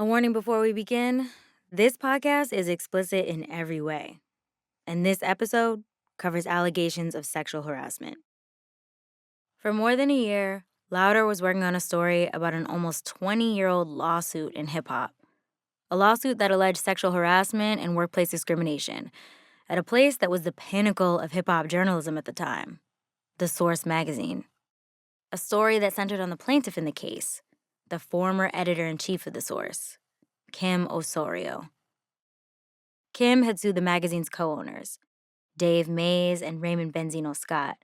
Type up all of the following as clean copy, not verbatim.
A warning before we begin, this podcast is explicit in every way, and this episode covers allegations of sexual harassment. For more than a year, Louder was working on a story about an almost 20-year-old lawsuit in hip-hop. A lawsuit that alleged sexual harassment and workplace discrimination at a place that was the pinnacle of hip-hop journalism at the time, The Source magazine. A story that centered on the plaintiff in the case, the former editor-in-chief of The Source, Kim Osorio. Kim had sued the magazine's co-owners, Dave Mays and Raymond Benzino Scott,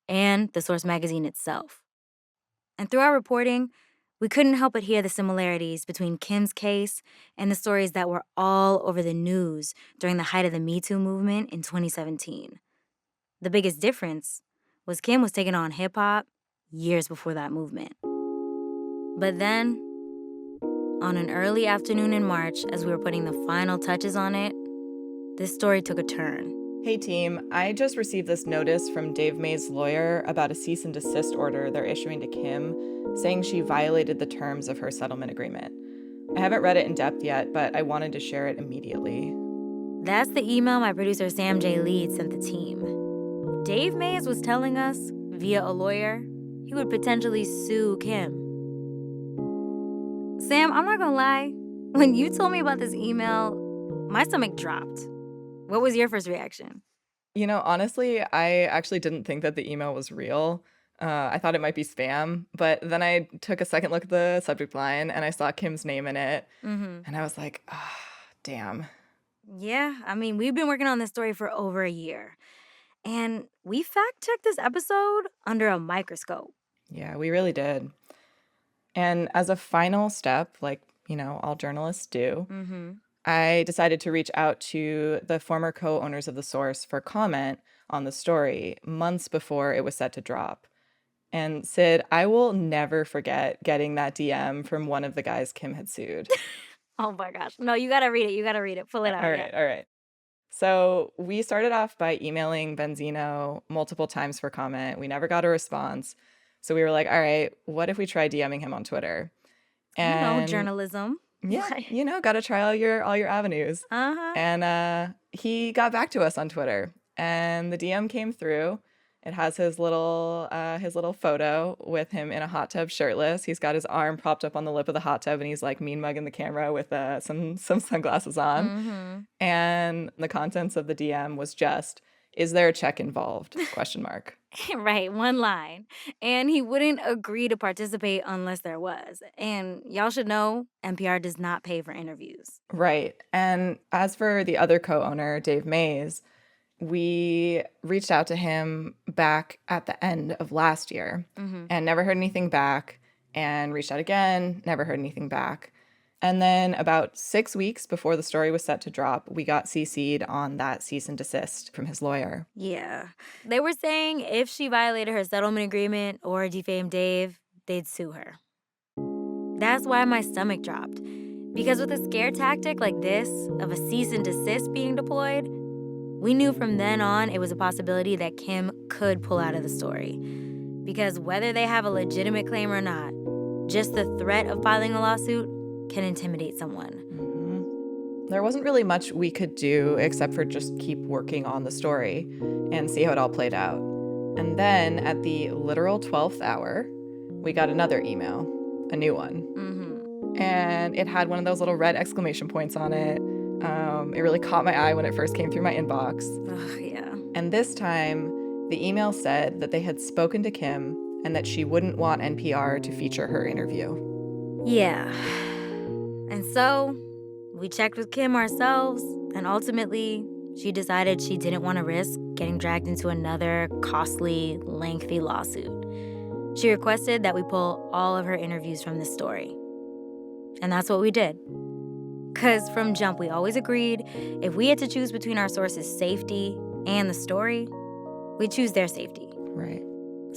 and The Source magazine itself. And through our reporting, we couldn't help but hear the similarities between Kim's case and the stories that were all over the news during the height of the MeToo movement in 2017. The biggest difference was Kim was taking on hip-hop years before that movement. But then, on an early afternoon in March, as we were putting the final touches on it, this story took a turn. Hey team, I just received this notice from Dave May's lawyer about a cease and desist order they're issuing to Kim, saying she violated the terms of her settlement agreement. I haven't read it in depth yet, but I wanted to share it immediately. That's the email my producer Sam J. Lead sent the team. Dave Mays was telling us, via a lawyer, he would potentially sue Kim. Sam, I'm not gonna lie, when you told me about this email, my stomach dropped. What was your first reaction? You know, honestly, I actually didn't think that the email was real. I thought it might be spam, but then I took a second look at the subject line and I saw Kim's name in it, and I was like, ah, damn. Yeah, I mean, we've been working on this story for over a year, and we fact-checked this episode under a microscope. Yeah, we really did. And as a final step, like, all journalists do, I decided to reach out to the former co-owners of The Source for comment on the story months before it was set to drop. And Sid, I will never forget getting that DM from one of the guys Kim had sued. Oh my gosh. No, you gotta read it. You gotta read it. Pull it out. All right. So we started off by emailing Benzino multiple times for comment. We never got a response. So we were like, all right, what if we try DMing him on Twitter? And journalism. Yeah, got to try all your avenues. And he got back to us on Twitter, and the DM came through. It has his little photo with him in a hot tub, shirtless. He's got his arm propped up on the lip of the hot tub, and he's like mean mugging the camera with some sunglasses on. And the contents of the DM was just, "Is there a check involved?" ? Right, one line. And he wouldn't agree to participate unless there was. And y'all should know, NPR does not pay for interviews. Right. And as for the other co-owner, Dave Mays, we reached out to him back at the end of last year and never heard anything back, and reached out again, never heard anything back. And then about 6 weeks before the story was set to drop, we got CC'd on that cease and desist from his lawyer. Yeah. They were saying if she violated her settlement agreement or defamed Dave, they'd sue her. That's why my stomach dropped. Because with a scare tactic like this, of a cease and desist being deployed, we knew from then on it was a possibility that Kim could pull out of the story. Because whether they have a legitimate claim or not, just the threat of filing a lawsuit can intimidate someone. There wasn't really much we could do except for just keep working on the story and see how it all played out. And then at the literal 12th hour, we got another email, a new one. And it had one of those little red exclamation points on it. It really caught my eye when it first came through my inbox. Oh, yeah. And this time, the email said that they had spoken to Kim and that she wouldn't want NPR to feature her interview. Yeah. And so we checked with Kim ourselves, and ultimately she decided she didn't want to risk getting dragged into another costly, lengthy lawsuit. She requested that we pull all of her interviews from this story. And that's what we did. Because from jump, we always agreed if we had to choose between our sources' safety and the story, we'd choose their safety. Right.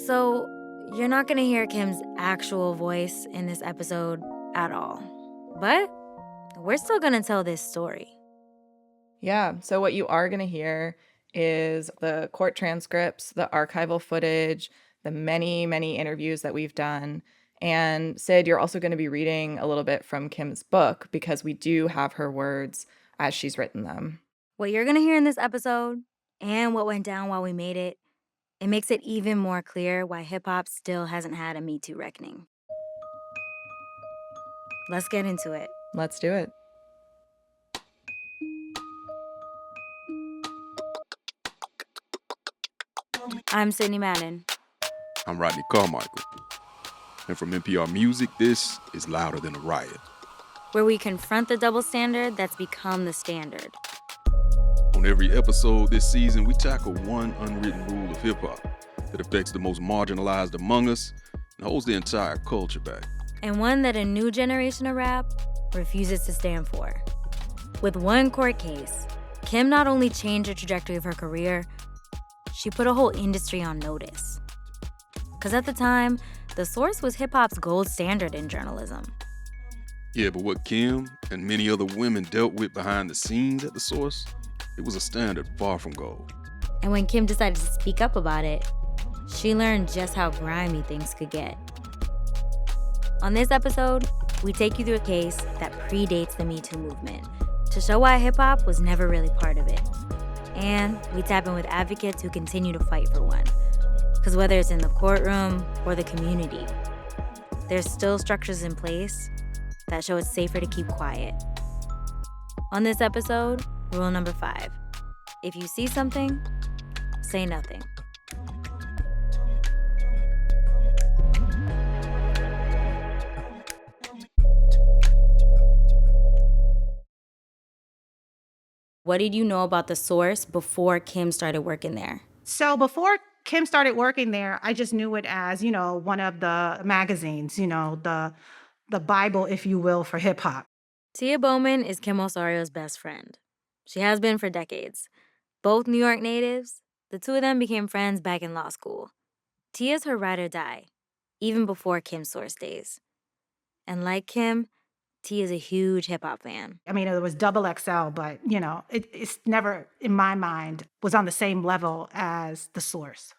So you're not going to hear Kim's actual voice in this episode at all. But we're still going to tell this story. Yeah, so what you are going to hear is the court transcripts, the archival footage, the many, many interviews that we've done, And Sid, you're also going to be reading a little bit from Kim's book because we do have her words as she's written them. What you're going to hear in this episode and what went down while we made it, it makes it even more clear why hip-hop still hasn't had a Me Too reckoning. Let's get into it. Let's do it. I'm Sydney Madden. I'm Rodney Carmichael. And from NPR Music, this is Louder Than a Riot, where we confront the double standard that's become the standard. On every episode this season, we tackle one unwritten rule of hip-hop that affects the most marginalized among us and holds the entire culture back. And one that a new generation of rap refuses to stand for. With one court case, Kim not only changed the trajectory of her career, she put a whole industry on notice. Because at the time, The Source was hip-hop's gold standard in journalism. Yeah, but what Kim and many other women dealt with behind the scenes at The Source, it was a standard far from gold. And when Kim decided to speak up about it, she learned just how grimy things could get. On this episode, we take you through a case that predates the Me Too movement to show why hip-hop was never really part of it. And we tap in with advocates who continue to fight for one. Because whether it's in the courtroom or the community, there's still structures in place that show it's safer to keep quiet. On this episode, rule number 5. If you see something, say nothing. What did you know about The Source before Kim started working there? So before Kim started working there, I just knew it as, one of the magazines, the Bible, if you will, for hip hop. Tia Bowman is Kim Osorio's best friend. She has been for decades. Both New York natives, the two of them became friends back in law school. Tia's her ride or die, even before Kim's Source days. And like Kim, Tia's a huge hip-hop fan. I mean, it was double XL, but, it's never, in my mind, was on the same level as The Source.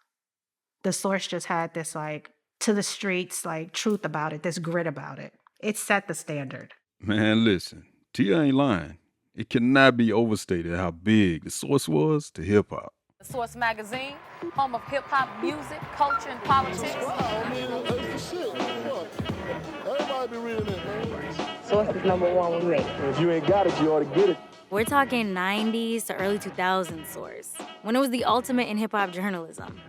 The Source just had this, to the streets, truth about it, this grit about it. It set the standard. Man, listen, Tia ain't lying. It cannot be overstated how big The Source was to hip-hop. The Source magazine, home of hip-hop music, culture, and politics. Everybody be reading it, man. Source is number one with me. If you ain't got it, you ought to get it. We're talking 90s to early 2000s Source, when it was the ultimate in hip-hop journalism.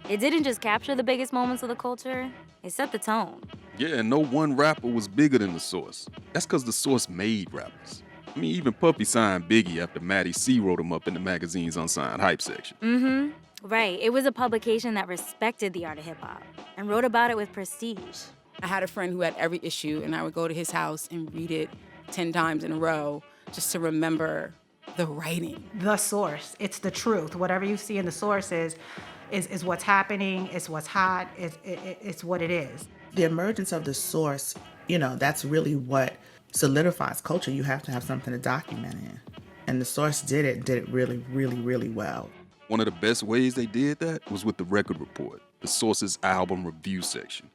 It didn't just capture the biggest moments of the culture, it set the tone. Yeah, and no one rapper was bigger than The Source. That's because The Source made rappers. I mean, even Puffy signed Biggie after Matty C wrote him up in the magazine's unsigned hype section. Right. It was a publication that respected the art of hip-hop and wrote about it with prestige. I had a friend who had every issue, and I would go to his house and read it 10 times in a row just to remember the writing. The Source, it's the truth. Whatever you see in The Source is what's happening, it's what's hot, it's what it is. The emergence of The Source, that's really what solidifies culture. You have to have something to document in. And The Source did it really, really, really well. One of the best ways they did that was with the record report, The Source's album review section.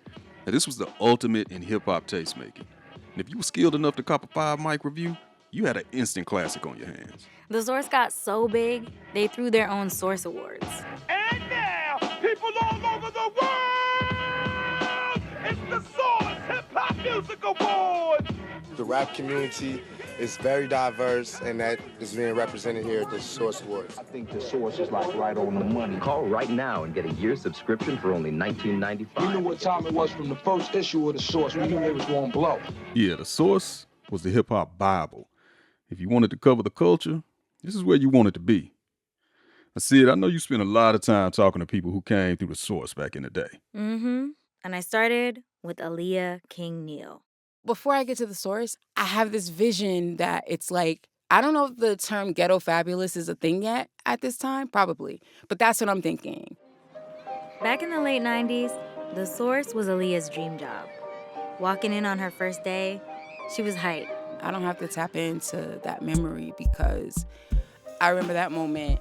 Now, this was the ultimate in hip-hop taste-making. And if you were skilled enough to cop a 5-mic review, you had an instant classic on your hands. The Source got so big, they threw their own Source Awards. And now, people all over the world, it's the Source Hip Hop Music Awards. The rap community is very diverse, and that is being represented here at the Source Awards. I think The Source is right on the money. Call right now and get a year's subscription for only $19.95. We knew what time it was from the first issue of The Source. We knew it was going to blow. Yeah, The Source was the hip-hop Bible. If you wanted to cover the culture, this is where you wanted to be. Now, Sid, I know you spent a lot of time talking to people who came through The Source back in the day. And I started with Aliya King Neal. Before I get to The Source, I have this vision that it's I don't know if the term ghetto fabulous is a thing yet at this time, probably, but that's what I'm thinking. Back in the late 90s, The Source was Aliya's dream job. Walking in on her first day, she was hyped. I don't have to tap into that memory because I remember that moment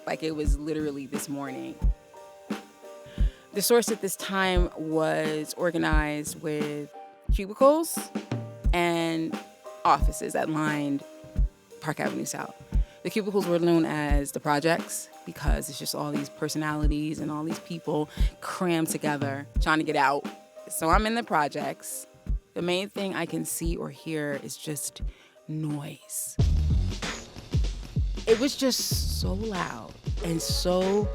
like it was literally this morning. The source at this time was organized with cubicles and offices that lined Park Avenue South. The cubicles were known as the projects because it's just all these personalities and all these people crammed together trying to get out. So I'm in the projects. The main thing I can see or hear is just noise. It was just so loud and so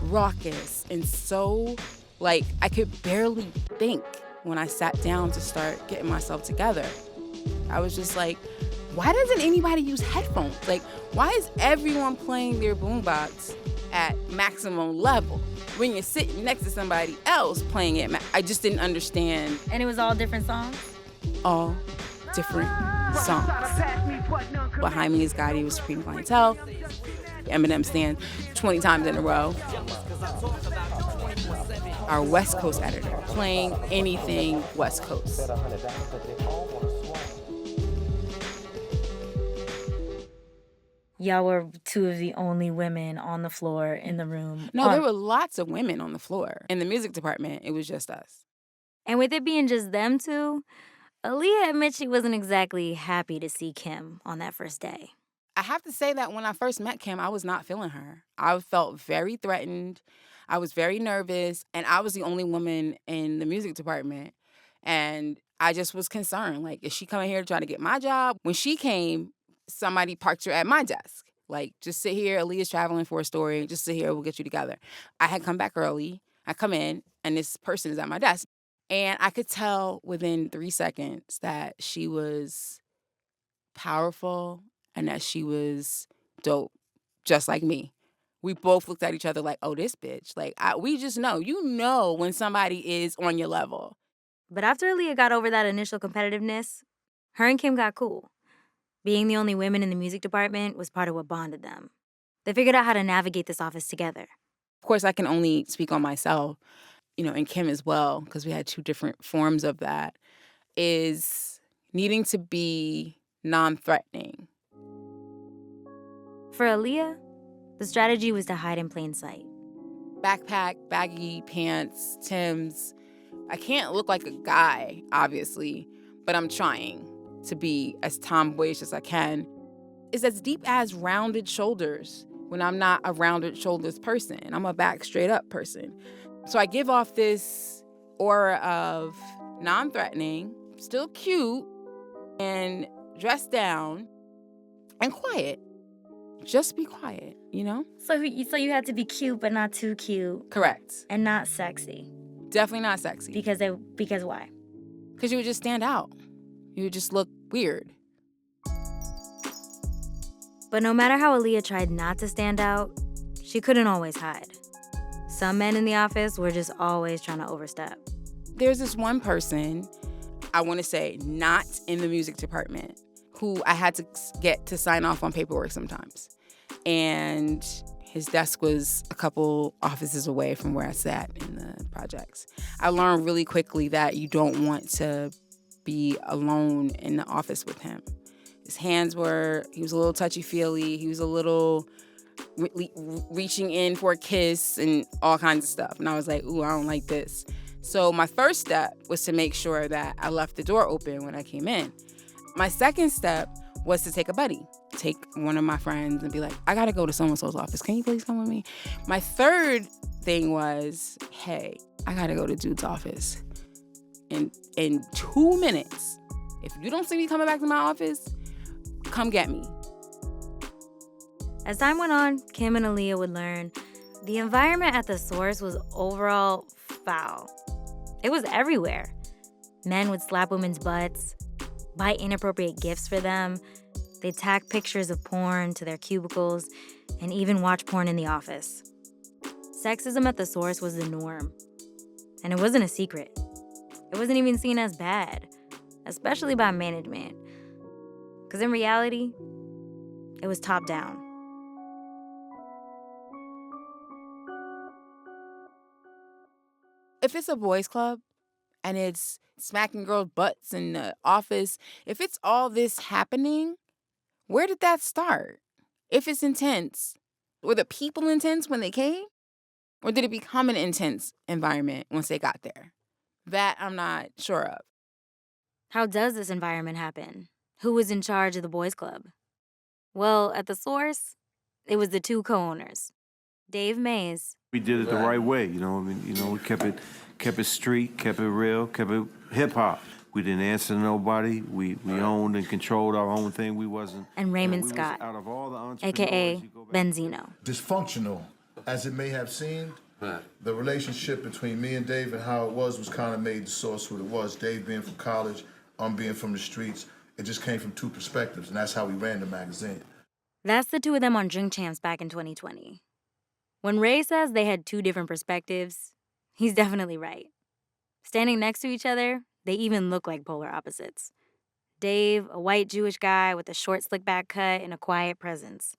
raucous and so, like, I could barely think when I sat down to start getting myself together. I was just like, why doesn't anybody use headphones? Like, why is everyone playing their boombox at maximum level when you're sitting next to somebody else playing it? I just didn't understand. And it was all different songs? All different songs. Behind me is Khary with Supreme Clientele. Eminem stands 20 times in a row. Our West Coast editor playing anything West Coast. Y'all were two of the only women on the floor in the room. No, there were lots of women on the floor. In the music department, it was just us. And with it being just them two, Aliya admits she wasn't exactly happy to see Kim on that first day. I have to say that when I first met Kim, I was not feeling her. I felt very threatened. I was very nervous. And I was the only woman in the music department. And I just was concerned. Like, is she coming here to try to get my job? When she came, somebody parked her at my desk. Like, just sit here. Aliya's traveling for a story. Just sit here. We'll get you together. I had come back early. I come in, and this person is at my desk. And I could tell within 3 seconds that she was powerful and that she was dope, just like me. We both looked at each other like, oh, this bitch. Like, we just know. You know when somebody is on your level. But after Aliya got over that initial competitiveness, her and Kim got cool. Being the only women in the music department was part of what bonded them. They figured out how to navigate this office together. Of course, I can only speak on myself, and Kim as well, because we had two different forms of that, is needing to be non-threatening. For Aliya, the strategy was to hide in plain sight. Backpack, baggy pants, Timbs. I can't look like a guy, obviously, but I'm trying to be as tomboyish as I can. It's as deep as rounded shoulders when I'm not a rounded shoulders person. I'm a back straight up person. So I give off this aura of non-threatening, still cute, and dressed down, and quiet. Just be quiet, So you had to be cute, but not too cute. Correct. And not sexy. Definitely not sexy. Because why? Because you would just stand out. You would just look weird. But no matter how Aliya tried not to stand out, she couldn't always hide. Some men in the office were just always trying to overstep. There's this one person, I want to say not in the music department, who I had to get to sign off on paperwork sometimes. And his desk was a couple offices away from where I sat in the projects. I learned really quickly that you don't want to be alone in the office with him. He was a little touchy-feely. He was a little reaching in for a kiss and all kinds of stuff. And I was like, ooh, I don't like this. So my first step was to make sure that I left the door open when I came in. My second step was to take a buddy, take one of my friends and be like, I gotta go to so-and-so's office. Can you please come with me? My third thing was, hey, I gotta go to dude's office. In 2 minutes, if you don't see me coming back to my office, come get me. As time went on, Kim and Aliya would learn the environment at the source was overall foul. It was everywhere. Men would slap women's butts, buy inappropriate gifts for them. They'd tack pictures of porn to their cubicles and even watch porn in the office. Sexism at the source was the norm. And it wasn't a secret. It wasn't even seen as bad, especially by management. Because in reality, it was top down. If it's a boys' club and it's smacking girls' butts in the office, if it's all this happening, where did that start? If it's intense, were the people intense when they came? Or did it become an intense environment once they got there? That I'm not sure of. How does this environment happen? Who was in charge of the boys' club? Well, at the source, it was the two co-owners, Dave Mays. We did it the right way, we kept it street, kept it real, kept it hip hop. We didn't answer to nobody. We owned and controlled our own thing. We wasn't. And Raymond Scott, aka Benzino. Dysfunctional as it may have seemed, the relationship between me and Dave and how it was kind of made the source what it was. Dave being from college, I'm being from the streets. It just came from two perspectives, and that's how we ran the magazine. That's the two of them on Drink Champs back in 2020. When Ray says they had two different perspectives, he's definitely right. Standing next to each other, they even look like polar opposites. Dave, a white Jewish guy with a short slick back cut and a quiet presence.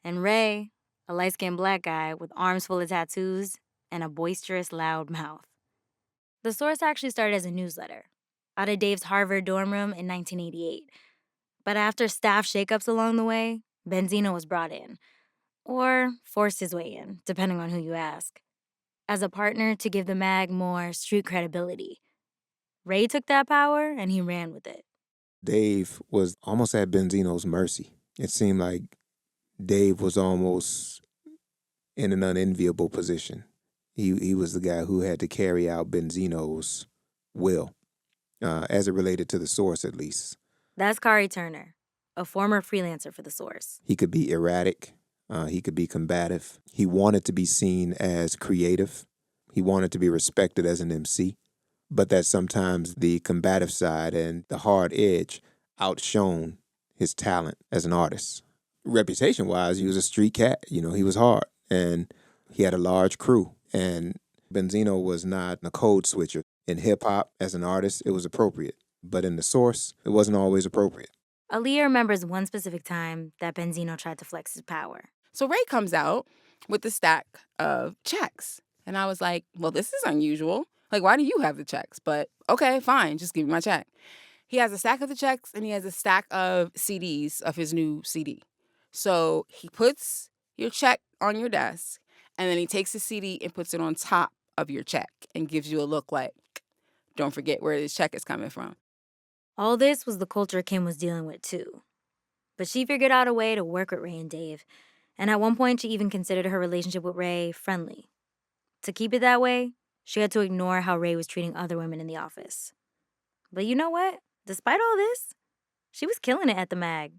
And Ray, a light-skinned black guy with arms full of tattoos and a boisterous, loud mouth. The source actually started as a newsletter, out of Dave's Harvard dorm room in 1988. But after staff shakeups along the way, Benzino was brought in, or forced his way in, depending on who you ask, as a partner to give the mag more street credibility. Ray took that power and he ran with it. Dave was almost at Benzino's mercy. It seemed like Dave was almost in an unenviable position. He was the guy who had to carry out Benzino's will, as it related to the source at least. That's Khary Turner, a former freelancer for the source. He could be erratic. He could be combative. He wanted to be seen as creative. He wanted to be respected as an MC. But that sometimes the combative side and the hard edge outshone his talent as an artist. Reputation-wise, he was a street cat. He was hard. And he had a large crew. And Benzino was not a code switcher. In hip-hop, as an artist, it was appropriate. But in the source, it wasn't always appropriate. Aliya remembers one specific time that Benzino tried to flex his power. So Ray comes out with the stack of checks. And I was like, well, this is unusual. Like, why do you have the checks? But okay, fine, just give me my check. He has a stack of the checks and he has a stack of CDs of his new CD. So he puts your check on your desk and then he takes the CD and puts it on top of your check and gives you a look like, don't forget where this check is coming from. All this was the culture Kim was dealing with too. But she figured out a way to work with Ray and Dave. And at one point, she even considered her relationship with Ray friendly. To keep it that way, she had to ignore how Ray was treating other women in the office. But you know what? Despite all this, she was killing it at the mag.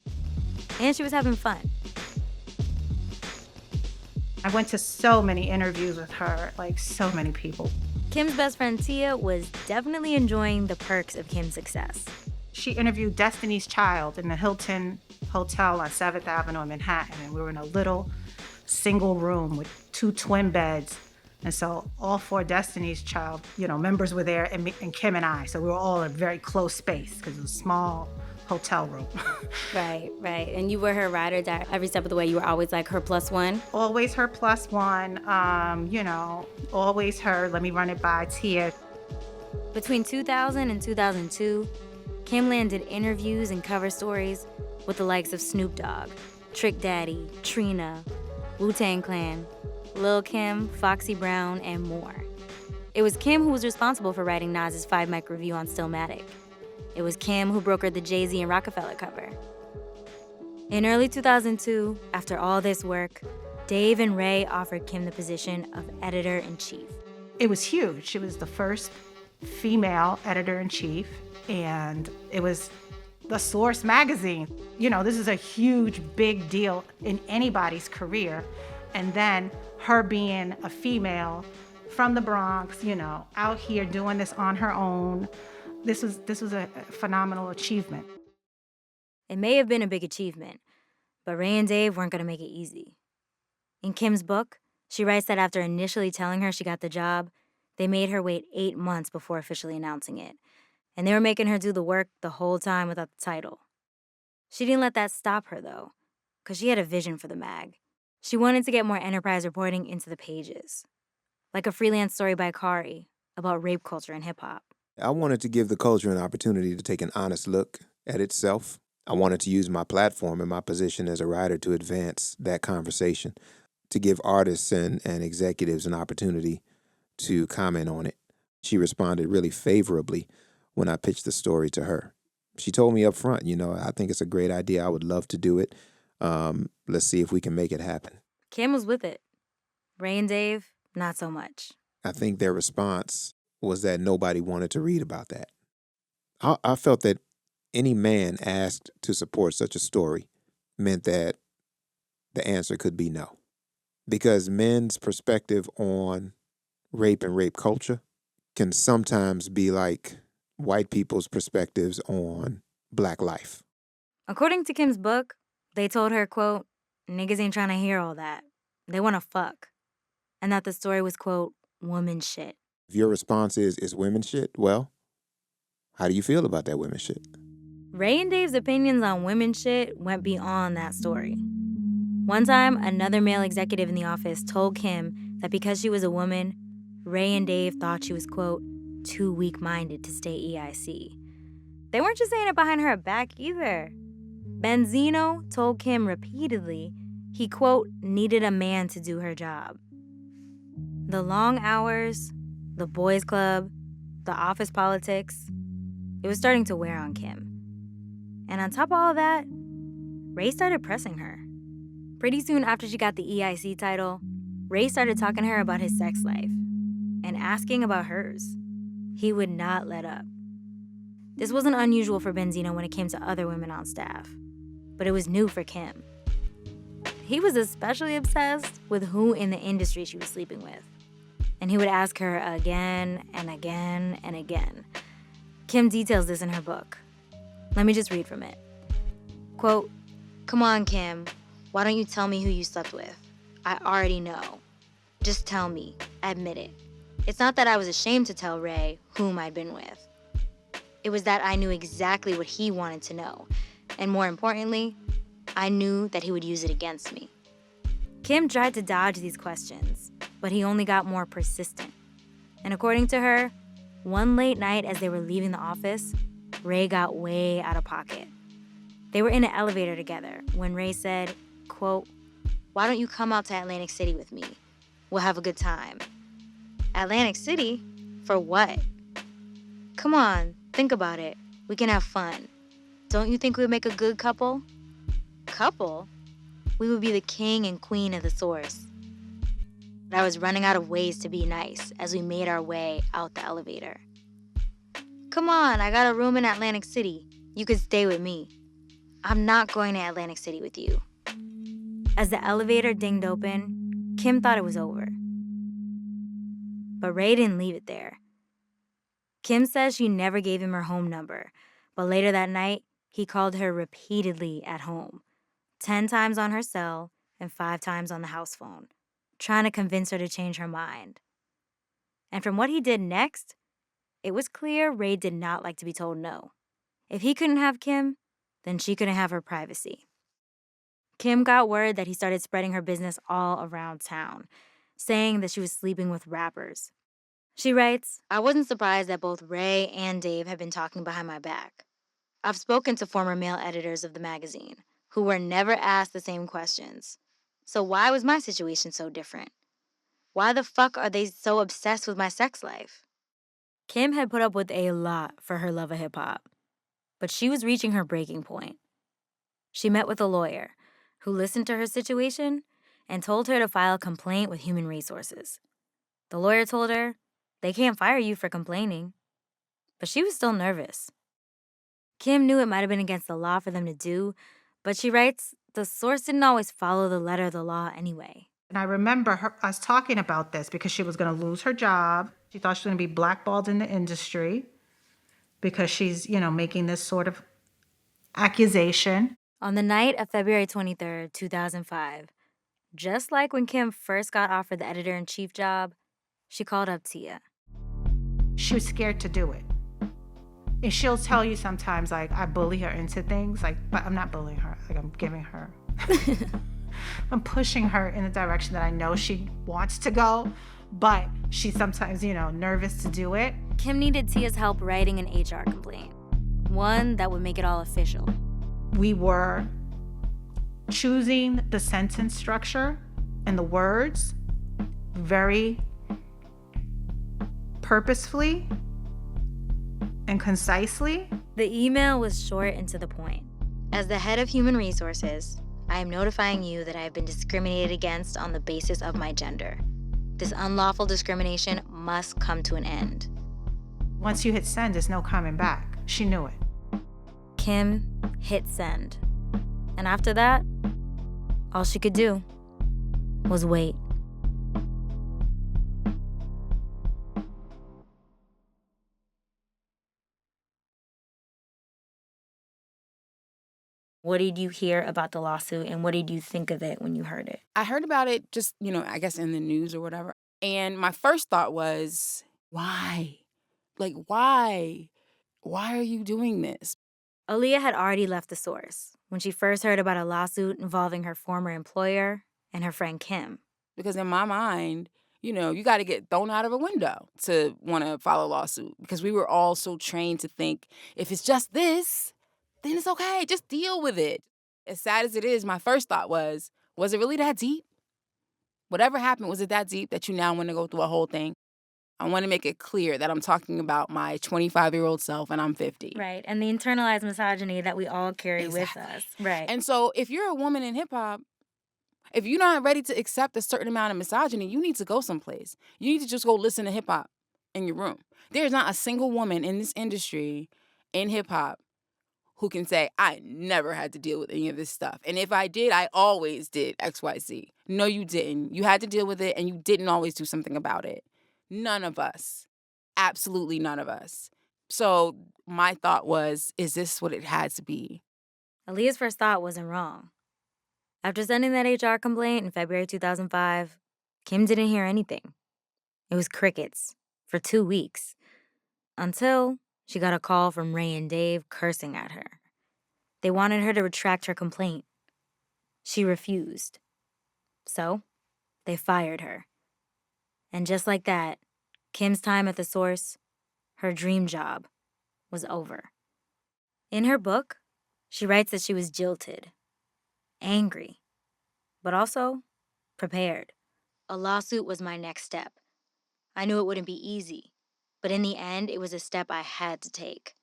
And she was having fun. I went to so many interviews with her, like so many people. Kim's best friend Tia was definitely enjoying the perks of Kim's success. She interviewed Destiny's Child in the Hilton Hotel on 7th Avenue in Manhattan, and we were in a little single room with two twin beds. And so all four Destiny's Child, members were there, and Kim and I. So we were all in a very close space because it was a small hotel room. Right. And you were her ride or die every step of the way. You were always like her plus one? Always her plus one. Always her, let me run it by Tia. Between 2000 and 2002, Kim landed interviews and cover stories with the likes of Snoop Dogg, Trick Daddy, Trina, Wu-Tang Clan, Lil' Kim, Foxy Brown, and more. It was Kim who was responsible for writing Nas's 5-mic review on Stillmatic. It was Kim who brokered the Jay-Z and Rockefeller cover. In early 2002, after all this work, Dave and Ray offered Kim the position of editor-in-chief. It was huge. She was the first female editor-in-chief, and it was the Source magazine. This is a huge, big deal in anybody's career. And then her being a female from the Bronx, out here doing this on her own, this was a phenomenal achievement. It may have been a big achievement, but Ray and Dave weren't going to make it easy. In Kim's book, she writes that after initially telling her she got the job, they made her wait 8 months before officially announcing it. And they were making her do the work the whole time without the title. She didn't let that stop her, though, because she had a vision for the mag. She wanted to get more enterprise reporting into the pages, like a freelance story by Khary about rape culture in hip-hop. I wanted to give the culture an opportunity to take an honest look at itself. I wanted to use my platform and my position as a writer to advance that conversation. to give artists and executives an opportunity to comment on it. She responded really favorably when I pitched the story to her. She told me up front, I think it's a great idea. I would love to do it. Let's see if we can make it happen. Kim was with it. Ray and Dave, not so much. I think their response was that nobody wanted to read about that. I felt that any man asked to support such a story meant that the answer could be no. Because men's perspective on rape and rape culture can sometimes be like white people's perspectives on Black life. According to Kim's book, they told her, quote, niggas ain't trying to hear all that. They want to fuck. And that the story was, quote, woman shit. If your response is women shit, well, how do you feel about that women shit? Ray and Dave's opinions on women shit went beyond that story. One time, another male executive in the office told Kim that because she was a woman, Ray and Dave thought she was, quote, too weak-minded to stay EIC. They weren't just saying it behind her back either. Benzino told Kim repeatedly he, quote, needed a man to do her job. The long hours, the boys' club, the office politics, it was starting to wear on Kim. And on top of all that, Ray started pressing her. Pretty soon after she got the EIC title, Ray started talking to her about his sex life and asking about hers. He would not let up. This wasn't unusual for Benzino when it came to other women on staff, but it was new for Kim. He was especially obsessed with who in the industry she was sleeping with, and he would ask her again and again and again. Kim details this in her book. Let me just read from it. Quote, come on, Kim, why don't you tell me who you slept with? I already know. Just tell me, admit it. It's not that I was ashamed to tell Ray whom I'd been with. It was that I knew exactly what he wanted to know. And more importantly, I knew that he would use it against me. Kim tried to dodge these questions, but he only got more persistent. And according to her, one late night as they were leaving the office, Ray got way out of pocket. They were in an elevator together when Ray said, quote, why don't you come out to Atlantic City with me? We'll have a good time. Atlantic City? For what? Come on, think about it. We can have fun. Don't you think we'd make a good couple? Couple? We would be the king and queen of the source. But I was running out of ways to be nice as we made our way out the elevator. Come on, I got a room in Atlantic City. You could stay with me. I'm not going to Atlantic City with you. As the elevator dinged open, Kim thought it was over. But Ray didn't leave it there. Kim says she never gave him her home number, but later that night, he called her repeatedly at home, 10 times on her cell and 5 times on the house phone, trying to convince her to change her mind. And from what he did next, it was clear Ray did not like to be told no. If he couldn't have Kim, then she couldn't have her privacy. Kim got word that he started spreading her business all around town, saying that she was sleeping with rappers. She writes, I wasn't surprised that both Ray and Dave had been talking behind my back. I've spoken to former male editors of the magazine who were never asked the same questions. So why was my situation so different? Why the fuck are they so obsessed with my sex life? Kim had put up with a lot for her love of hip-hop, but she was reaching her breaking point. She met with a lawyer who listened to her situation and told her to file a complaint with Human Resources. The lawyer told her, they can't fire you for complaining. But she was still nervous. Kim knew it might have been against the law for them to do, but she writes, the source didn't always follow the letter of the law anyway. And I remember us talking about this because she was going to lose her job. She thought she was going to be blackballed in the industry because she's, making this sort of accusation. On the night of February 23rd, 2005, just like when Kim first got offered the editor-in-chief job, she called up Tia. She was scared to do it. And she'll tell you sometimes, I bully her into things, but I'm not bullying her. I'm giving her, I'm pushing her in the direction that I know she wants to go, but she's sometimes, nervous to do it. Kim needed Tia's help writing an HR complaint, one that would make it all official. We were choosing the sentence structure And the words, very purposefully and concisely. The email was short and to the point. As the head of human resources, I am notifying you that I have been discriminated against on the basis of my gender. This unlawful discrimination must come to an end. Once you hit send, there's no coming back. She knew it. Kim hit send. And after that, all she could do was wait. What did you hear about the lawsuit and what did you think of it when you heard it? I heard about it just, I guess in the news or whatever. And my first thought was, why? Like, why? Why are you doing this? Aliya had already left the source when she first heard about a lawsuit involving her former employer and her friend Kim. Because in my mind, you got to get thrown out of a window to want to file a lawsuit. Because we were all so trained to think, if it's just this, then it's okay. Just deal with it. As sad as it is, my first thought was it really that deep? Whatever happened, was it that deep that you now want to go through a whole thing? I want to make it clear that I'm talking about my 25-year-old self and I'm 50. Right, and the internalized misogyny that we all carry with us. Right. And so if you're a woman in hip-hop, if you're not ready to accept a certain amount of misogyny, you need to go someplace. You need to just go listen to hip-hop in your room. There's not a single woman in this industry, in hip-hop, who can say, I never had to deal with any of this stuff. And if I did, I always did XYZ. No, you didn't. You had to deal with it, and you didn't always do something about it. None of us. Absolutely none of us. So my thought was, is this what it had to be? Aliya's first thought wasn't wrong. After sending that HR complaint in February 2005, Kim didn't hear anything. It was crickets for 2 weeks. Until she got a call from Ray and Dave cursing at her. They wanted her to retract her complaint. She refused. So, they fired her. And just like that, Kim's time at the source, her dream job, was over. In her book, she writes that she was jilted, angry, but also prepared. A lawsuit was my next step. I knew it wouldn't be easy, but in the end, it was a step I had to take.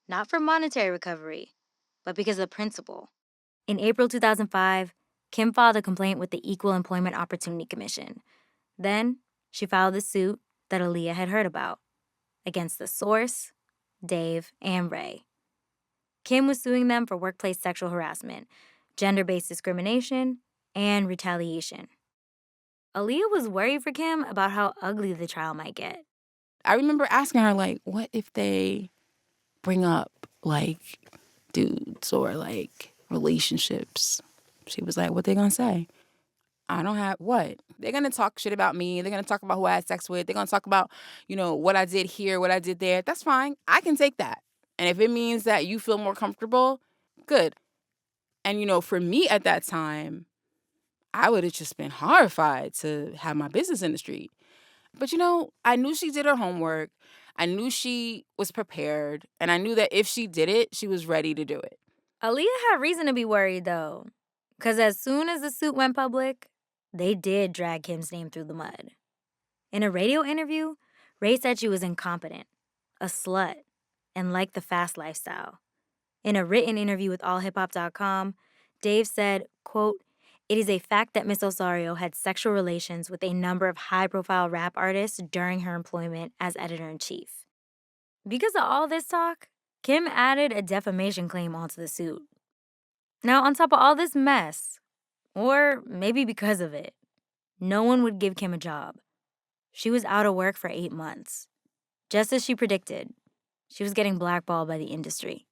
Not for monetary recovery, but because of principle. In April 2005, Kim filed a complaint with the Equal Employment Opportunity Commission. Then, she filed the suit that Aliya had heard about against the source, Dave, and Ray. Kim was suing them for workplace sexual harassment, gender-based discrimination, and retaliation. Aliya was worried for Kim about how ugly the trial might get. I remember asking her, what if they bring up, dudes or, relationships? She was like, what they gonna say? I don't have what? They're gonna talk shit about me. They're gonna talk about who I had sex with. They're gonna talk about, what I did here, what I did there. That's fine. I can take that. And if it means that you feel more comfortable, good. And, for me at that time, I would have just been horrified to have my business in the street. But, I knew she did her homework. I knew she was prepared. And I knew that if she did it, she was ready to do it. Aliya had reason to be worried, though. Because as soon as the suit went public, they did drag Kim's name through the mud. In a radio interview, Ray said she was incompetent, a slut, and liked the fast lifestyle. In a written interview with allhiphop.com, Dave said, quote, "It is a fact that Miss Osorio had sexual relations with a number of high-profile rap artists during her employment as editor-in-chief." Because of all this talk, Kim added a defamation claim onto the suit. Now, on top of all this mess, or maybe because of it, no one would give Kim a job. She was out of work for 8 months. Just as she predicted, she was getting blackballed by the industry.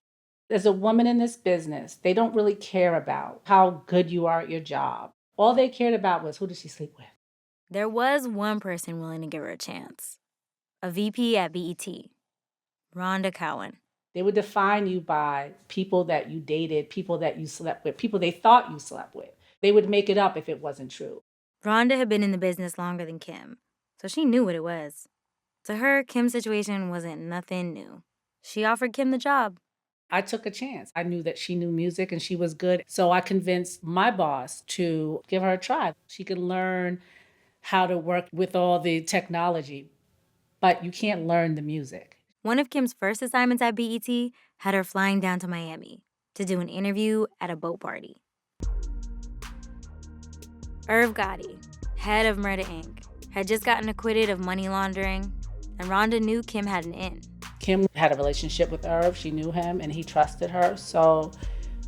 As a woman in this business, they don't really care about how good you are at your job. All they cared about was, who did she sleep with? There was one person willing to give her a chance. A VP at BET, Rhonda Cowan. They would define you by people that you dated, people that you slept with, people they thought you slept with. They would make it up if it wasn't true. Rhonda had been in the business longer than Kim, so she knew what it was. To her, Kim's situation wasn't nothing new. She offered Kim the job. I took a chance. I knew that she knew music and she was good. So I convinced my boss to give her a try. She could learn how to work with all the technology, but you can't learn the music. One of Kim's first assignments at BET had her flying down to Miami to do an interview at a boat party. Irv Gotti, head of Murder Inc., had just gotten acquitted of money laundering, and Rhonda knew Kim had an in. Kim had a relationship with Irv. She knew him and he trusted her. So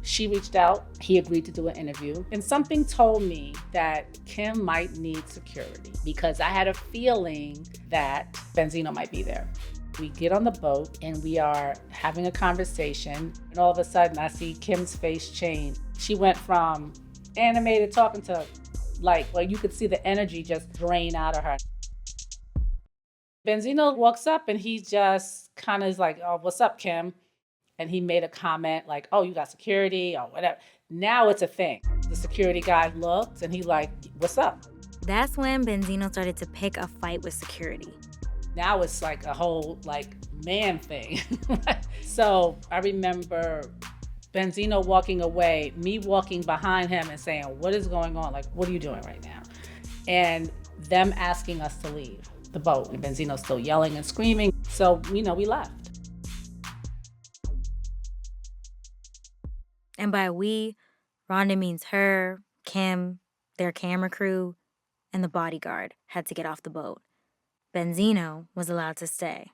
she reached out. He agreed to do an interview. And something told me that Kim might need security because I had a feeling that Benzino might be there. We get on the boat and we are having a conversation. And all of a sudden I see Kim's face change. She went from animated talking to you could see the energy just drain out of her. Benzino walks up and he just kind of is like, oh, what's up, Kim? And he made a comment like, oh, you got security or whatever. Now it's a thing. The security guy looks and he like, what's up? That's when Benzino started to pick a fight with security. Now it's like a whole man thing. So I remember Benzino walking away, me walking behind him and saying, what is going on? Like, what are you doing right now? And them asking us to leave the boat. And Benzino's still yelling and screaming. So, we left. And by we, Rhonda means her, Kim, their camera crew, and the bodyguard had to get off the boat. Benzino was allowed to stay.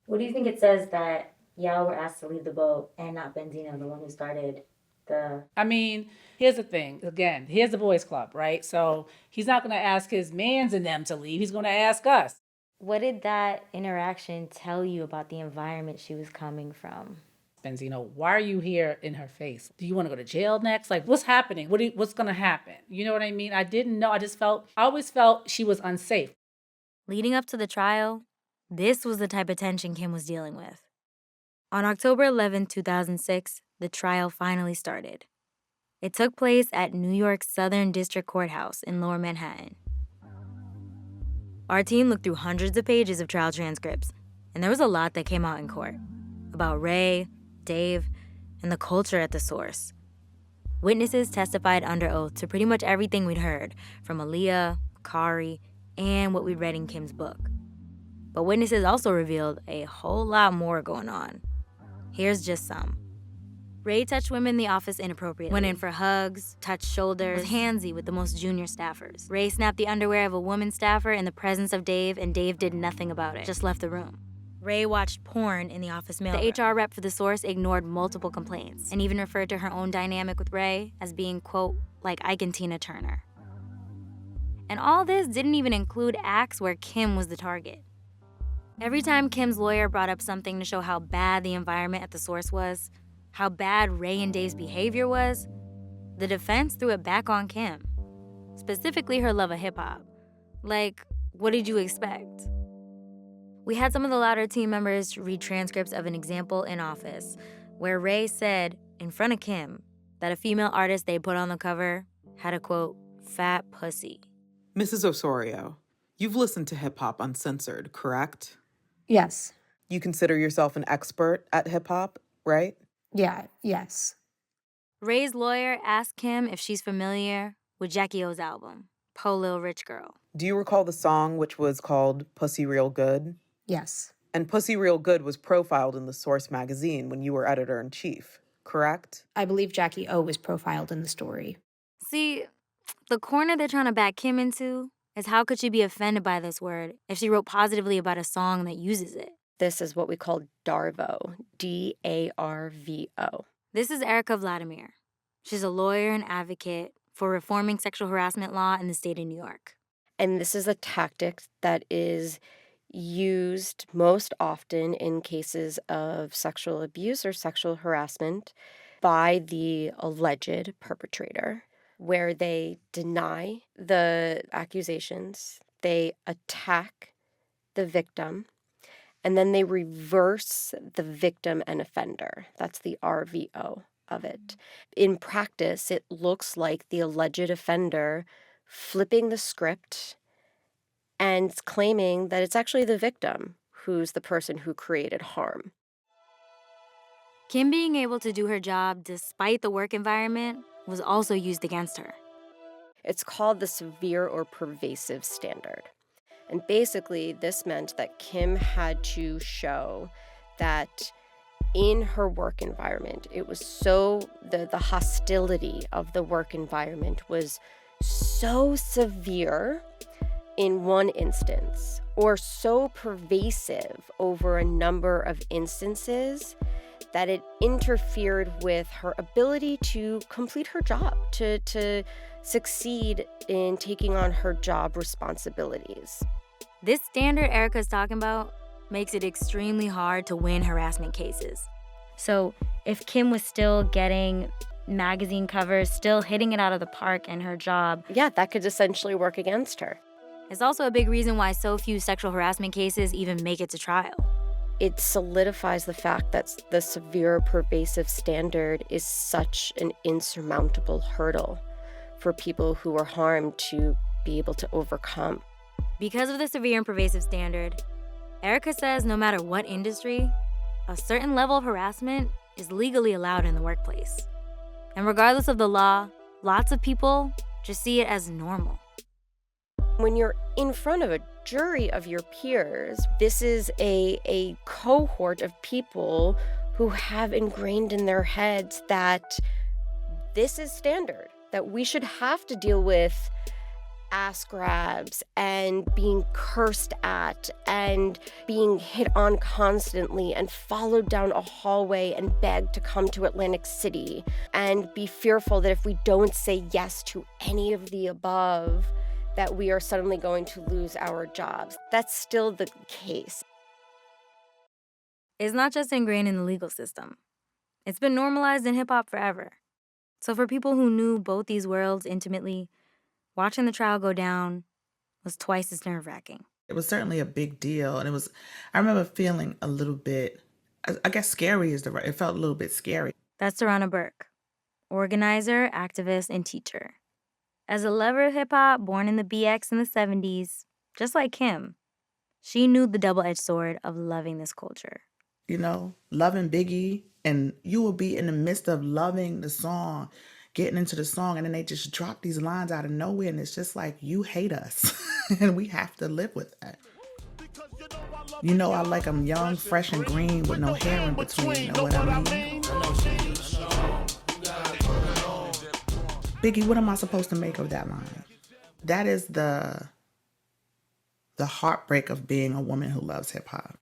What do you think it says that y'all were asked to leave the boat and not Benzino, the one who started the... I mean, here's the thing. Again, here's the boys club, right? So he's not going to ask his mans and them to leave. He's going to ask us. What did that interaction tell you about the environment she was coming from? Benzino, why are you here in her face? Do you want to go to jail next? Like, what's happening? What's going to happen? You know what I mean? I didn't know. I always felt she was unsafe. Leading up to the trial, this was the type of tension Kim was dealing with. On October 11, 2006, the trial finally started. It took place at New York's Southern District Courthouse in Lower Manhattan. Our team looked through hundreds of pages of trial transcripts, and there was a lot that came out in court about Ray, Dave, and the culture at the source. Witnesses testified under oath to pretty much everything we'd heard from Aliya, Khary, and what we'd read in Kim's book. But witnesses also revealed a whole lot more going on. Here's just some. Ray touched women in the office inappropriately, went in for hugs, touched shoulders, was handsy with the most junior staffers. Ray snapped the underwear of a woman staffer in the presence of Dave, and Dave did nothing about it, just left the room. Ray watched porn in the office mailroom. The HR rep for the source ignored multiple complaints and even referred to her own dynamic with Ray as being, quote, like Ike and Tina Turner. And all this didn't even include acts where Kim was the target. Every time Kim's lawyer brought up something to show how bad the environment at the source was, how bad Ray and Dave's behavior was, the defense threw it back on Kim, specifically her love of hip-hop. Like, what did you expect? We had some of the louder team members read transcripts of an example in office where Ray said in front of Kim that a female artist they put on the cover had a, quote, fat pussy. Mrs. Osorio, you've listened to hip-hop uncensored, correct? Yes. You consider yourself an expert at hip-hop, right? Yeah, yes. Ray's lawyer asked Kim if she's familiar with Jackie O's album, Po Lil Rich Girl. Do you recall the song which was called Pussy Real Good? Yes. And Pussy Real Good was profiled in the Source magazine when you were editor-in-chief, correct? I believe Jackie O was profiled in the story. See, the corner they're trying to back Kim into is how could she be offended by this word if she wrote positively about a song that uses it? This is what we call DARVO, D-A-R-V-O. This is Erica Vladimir. She's a lawyer and advocate for reforming sexual harassment law in the state of New York. And this is a tactic that is used most often in cases of sexual abuse or sexual harassment by the alleged perpetrator, where they deny the accusations, they attack the victim, and then they reverse the victim and offender. That's the RVO of it. In practice, it looks like the alleged offender flipping the script and claiming that it's actually the victim who's the person who created harm. Kim being able to do her job despite the work environment was also used against her. It's called the severe or pervasive standard. And basically, this meant that Kim had to show that in her work environment, it was the hostility of the work environment was so severe in one instance, or so pervasive over a number of instances, that it interfered with her ability to complete her job, to succeed in taking on her job responsibilities. This standard Erica's talking about makes it extremely hard to win harassment cases. So if Kim was still getting magazine covers, still hitting it out of the park in her job, yeah, that could essentially work against her. It's also a big reason why so few sexual harassment cases even make it to trial. It solidifies the fact that the severe pervasive standard is such an insurmountable hurdle for people who are harmed to be able to overcome. Because of the severe and pervasive standard, Erica says no matter what industry, a certain level of harassment is legally allowed in the workplace. And regardless of the law, lots of people just see it as normal. When you're in front of a jury of your peers, this is a cohort of people who have ingrained in their heads that this is standard, that we should have to deal with ass grabs and being cursed at and being hit on constantly and followed down a hallway and begged to come to Atlantic City and be fearful that if we don't say yes to any of the above, that we are suddenly going to lose our jobs. That's still the case. It's not just ingrained in the legal system. It's been normalized in hip-hop forever. So for people who knew both these worlds intimately, watching the trial go down was twice as nerve-wracking. It was certainly a big deal, and I remember feeling a little bit, I guess scary is the right, it felt a little bit scary. That's Tarana Burke, organizer, activist, and teacher. As a lover of hip-hop born in the BX in the 70s, just like Kim, she knew the double-edged sword of loving this culture. You know, loving Biggie, and you will be in the midst of loving the song, getting into the song, and then they just drop these lines out of nowhere, and it's just like, you hate us, and we have to live with that. You know, I like them young, fresh, and green with no hair in between, you know what I mean? Biggie, what am I supposed to make of that line? That is the heartbreak of being a woman who loves hip-hop.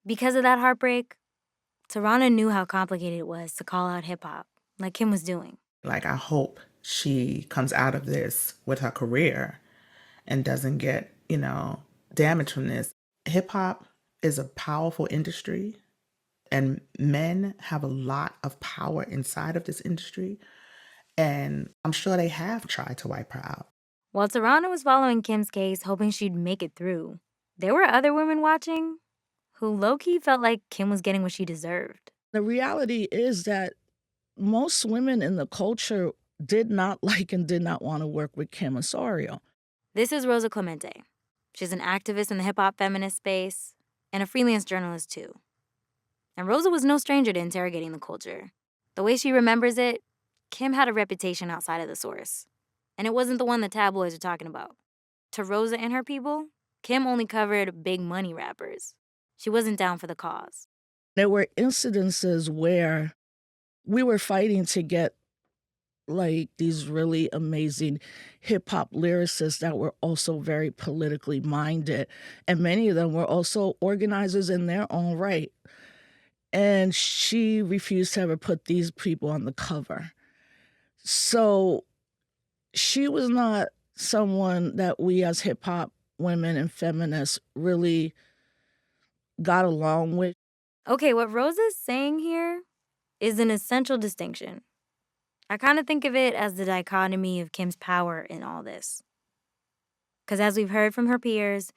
Because of that heartbreak, Tarana knew how complicated it was to call out hip-hop, like Kim was doing. Like, I hope she comes out of this with her career and doesn't get, damaged from this. Hip-hop is a powerful industry, and men have a lot of power inside of this industry. And I'm sure they have tried to wipe her out. While Tarana was following Kim's case, hoping she'd make it through, there were other women watching who low-key felt like Kim was getting what she deserved. The reality is that most women in the culture did not like and did not want to work with Kim Osorio. This is Rosa Clemente. She's an activist in the hip-hop feminist space and a freelance journalist too. And Rosa was no stranger to interrogating the culture. The way she remembers it, Kim had a reputation outside of the source, and it wasn't the one the tabloids were talking about. To Rosa and her people, Kim only covered big money rappers. She wasn't down for the cause. There were incidences where we were fighting to get like these really amazing hip-hop lyricists that were also very politically minded, and many of them were also organizers in their own right. And she refused to ever put these people on the cover. So she was not someone that we as hip-hop women and feminists really got along with. Okay, what Rosa's saying here is an essential distinction. I kind of think of it as the dichotomy of Kim's power in all this. Because as we've heard from her peers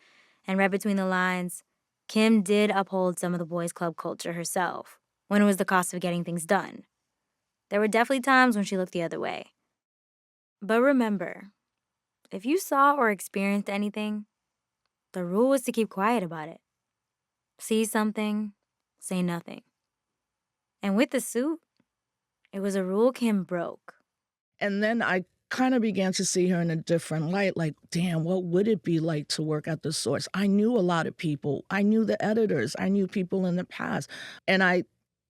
and read between the lines, Kim did uphold some of the boys' club culture herself when it was the cost of getting things done. There were definitely times when she looked the other way. But remember, if you saw or experienced anything, the rule was to keep quiet about it. See something, say nothing. And with the suit, it was a rule Kim broke. And then I kind of began to see her in a different light, like, damn, what would it be like to work at the source? I knew a lot of people. I knew the editors. I knew people in the past. And I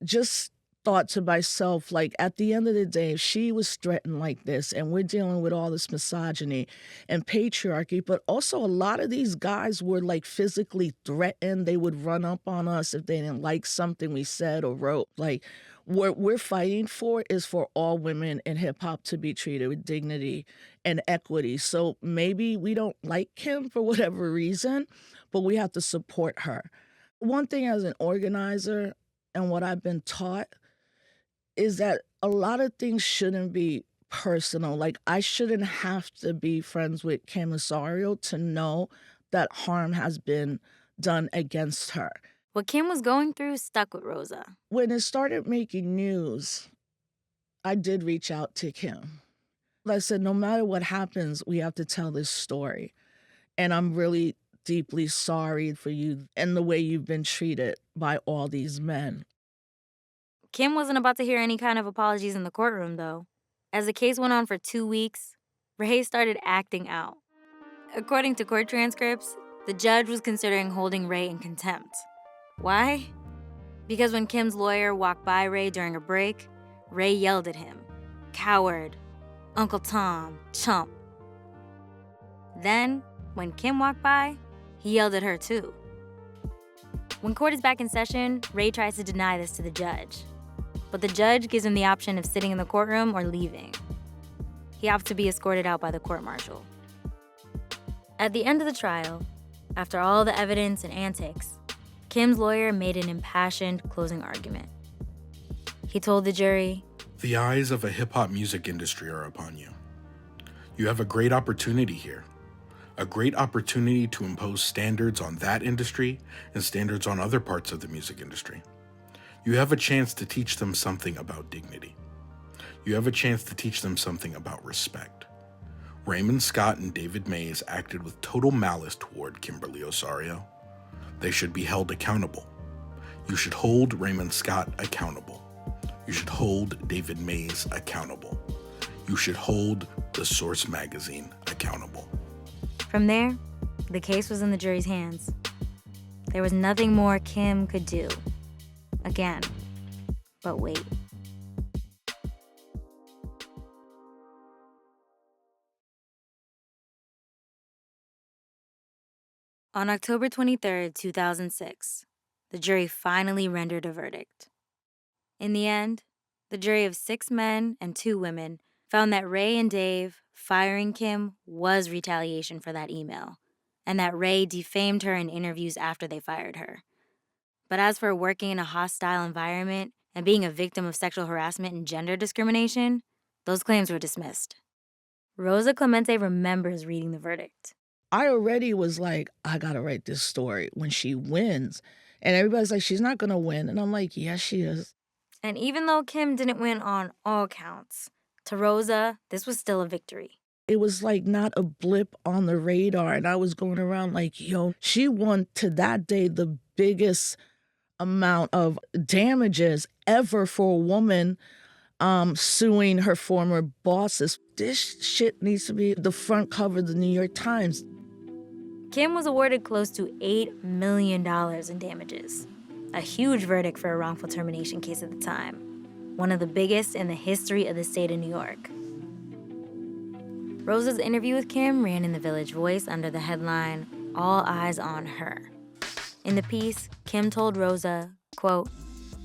just thought to myself, like, at the end of the day, if she was threatened like this, and we're dealing with all this misogyny and patriarchy, but also a lot of these guys were like physically threatened. They would run up on us if they didn't like something we said or wrote. Like, what we're fighting for is for all women in hip hop to be treated with dignity and equity. So maybe we don't like Kim for whatever reason, but we have to support her. One thing as an organizer and what I've been taught is that a lot of things shouldn't be personal. Like, I shouldn't have to be friends with Kim Osorio to know that harm has been done against her. What Kim was going through stuck with Rosa. When it started making news, I did reach out to Kim. I said, no matter what happens, we have to tell this story. And I'm really deeply sorry for you and the way you've been treated by all these men. Kim wasn't about to hear any kind of apologies in the courtroom, though. As the case went on for 2 weeks, Ray started acting out. According to court transcripts, the judge was considering holding Ray in contempt. Why? Because when Kim's lawyer walked by Ray during a break, Ray yelled at him, "Coward, Uncle Tom, chump." Then, when Kim walked by, he yelled at her too. When court is back in session, Ray tries to deny this to the judge. But the judge gives him the option of sitting in the courtroom or leaving. He opts to be escorted out by the court-martial. At the end of the trial, after all the evidence and antics, Kim's lawyer made an impassioned closing argument. He told the jury, "The eyes of a hip-hop music industry are upon you. You have a great opportunity here. A great opportunity to impose standards on that industry and standards on other parts of the music industry. You have a chance to teach them something about dignity. You have a chance to teach them something about respect. Raymond Scott and David Mays acted with total malice toward Kimberly Osorio. They should be held accountable. You should hold Raymond Scott accountable. You should hold David Mays accountable. You should hold the Source magazine accountable." From there, the case was in the jury's hands. There was nothing more Kim could do. Again, but wait. On October 23rd, 2006, the jury finally rendered a verdict. In the end, the jury of 6 men and 2 women found that Ray and Dave firing Kim was retaliation for that email, and that Ray defamed her in interviews after they fired her. But as for working in a hostile environment and being a victim of sexual harassment and gender discrimination, those claims were dismissed. Rosa Clemente remembers reading the verdict. I already was like, I gotta write this story when she wins. And everybody's like, she's not gonna win. And I'm like, yes, she is. And even though Kim didn't win on all counts, to Rosa, this was still a victory. It was like not a blip on the radar. And I was going around like, yo, she won to that day the biggest amount of damages ever for a woman suing her former bosses. This shit needs to be the front cover of the New York Times. Kim was awarded close to $8 million in damages, a huge verdict for a wrongful termination case at the time, one of the biggest in the history of the state of New York. Rosa's interview with Kim ran in the Village Voice under the headline, "All Eyes on Her." In the piece, Kim told Rosa, quote,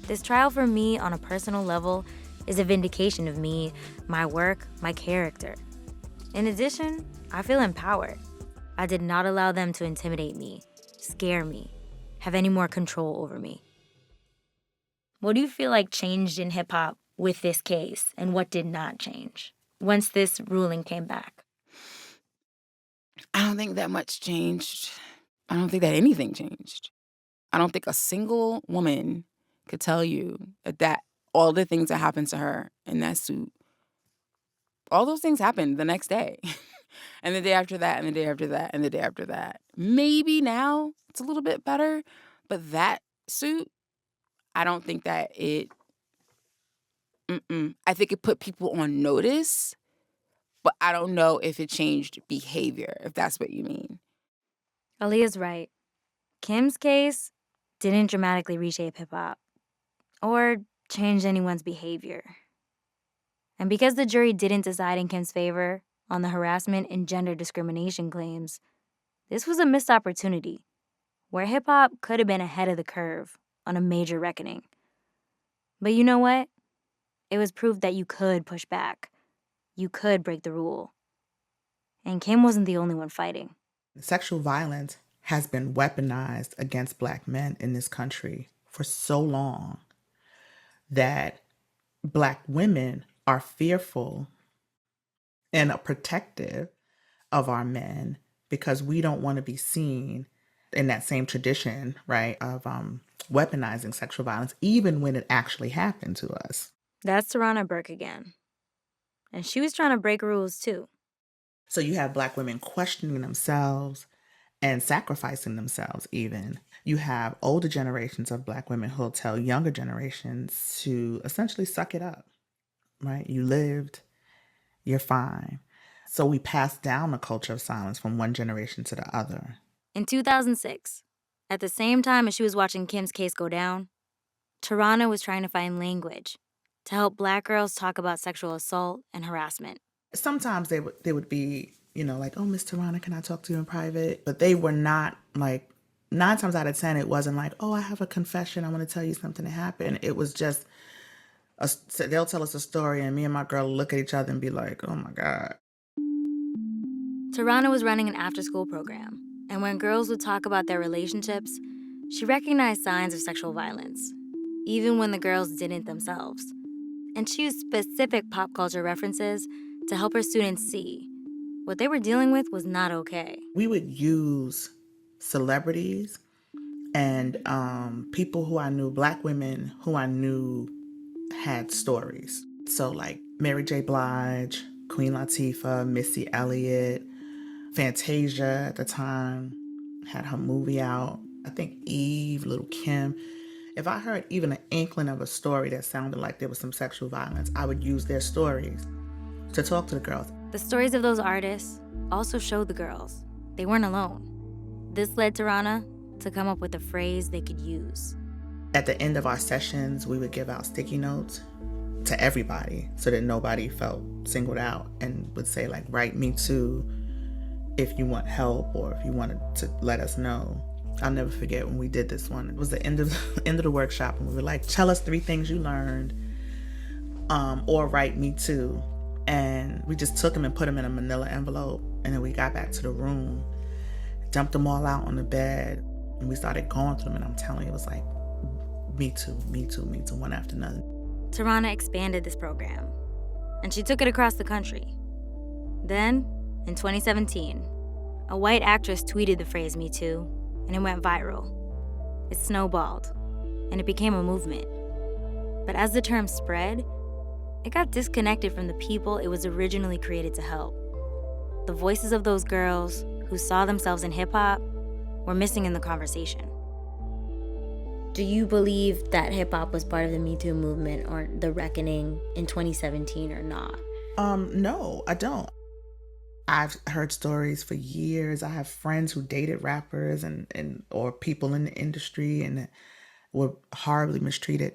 "This trial for me on a personal level is a vindication of me, my work, my character. In addition, I feel empowered. I did not allow them to intimidate me, scare me, have any more control over me." What do you feel like changed in hip-hop with this case, and what did not change once this ruling came back? I don't think that much changed. I don't think that anything changed. I don't think a single woman could tell you that all the things that happened to her in that suit, all those things happened the next day. And the day after that, and the day after that, and the day after that. Maybe now it's a little bit better, but that suit, I don't think that it I think it put people on notice, but I don't know if it changed behavior, if that's what you mean. Aliya's right. Kim's case didn't dramatically reshape hip-hop or change anyone's behavior. And because the jury didn't decide in Kim's favor on the harassment and gender discrimination claims, this was a missed opportunity where hip-hop could have been ahead of the curve on a major reckoning. But you know what? It was proof that you could push back. You could break the rule. And Kim wasn't the only one fighting. Sexual violence has been weaponized against Black men in this country for so long that Black women are fearful and protective of our men because we don't want to be seen in that same tradition, right, of weaponizing sexual violence, even when it actually happened to us. That's Tarana Burke again. And she was trying to break rules too. So you have Black women questioning themselves and sacrificing themselves even. You have older generations of Black women who'll tell younger generations to essentially suck it up, right? You lived, you're fine. So we pass down the culture of silence from one generation to the other. In 2006, at the same time as she was watching Kim's case go down, Tarana was trying to find language to help Black girls talk about sexual assault and harassment. Sometimes they would be, like, oh, Miss Tarana, can I talk to you in private? But they were not like, 9 times out of 10, it wasn't like, oh, I have a confession. I want to tell you something that happened. It was just, they'll tell us a story and me and my girl look at each other and be like, oh my God. Tarana was running an after-school program, and when girls would talk about their relationships, she recognized signs of sexual violence, even when the girls didn't themselves. And she used specific pop culture references to help her students see what they were dealing with was not okay. We would use celebrities and people who I knew, Black women who I knew had stories. So like Mary J. Blige, Queen Latifah, Missy Elliott, Fantasia at the time had her movie out. I think Eve, Little Kim. If I heard even an inkling of a story that sounded like there was some sexual violence, I would use their stories to talk to the girls. The stories of those artists also showed the girls they weren't alone. This led Tarana to come up with a phrase they could use. At the end of our sessions, we would give out sticky notes to everybody so that nobody felt singled out, and would say like, write me too if you want help or if you wanted to let us know. I'll never forget when we did this one. It was the end of the workshop, and we were like, tell us 3 things you learned, or write me too. And we just took them and put them in a manila envelope, and then we got back to the room, dumped them all out on the bed, and we started going through them, and I'm telling you, it was like, me too, me too, me too, one after another. Tarana expanded this program, and she took it across the country. Then, in 2017, a white actress tweeted the phrase Me Too, and it went viral. It snowballed, and it became a movement. But as the term spread, it got disconnected from the people it was originally created to help. The voices of those girls who saw themselves in hip-hop were missing in the conversation. Do you believe that hip-hop was part of the Me Too movement or the reckoning in 2017 or not? No, I don't. I've heard stories for years. I have friends who dated rappers and or people in the industry and were horribly mistreated.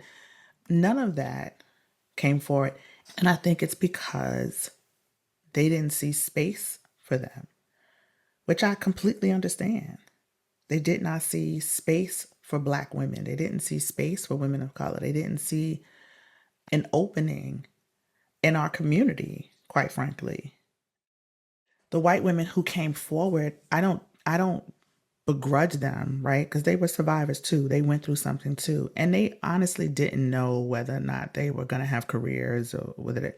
None of that came forward. And I think it's because they didn't see space for them, which I completely understand. They did not see space for Black women. They didn't see space for women of color. They didn't see an opening in our community, quite frankly. The white women who came forward, I don't begrudge them, right? Because they were survivors too. They went through something too. And they honestly didn't know whether or not they were going to have careers or whether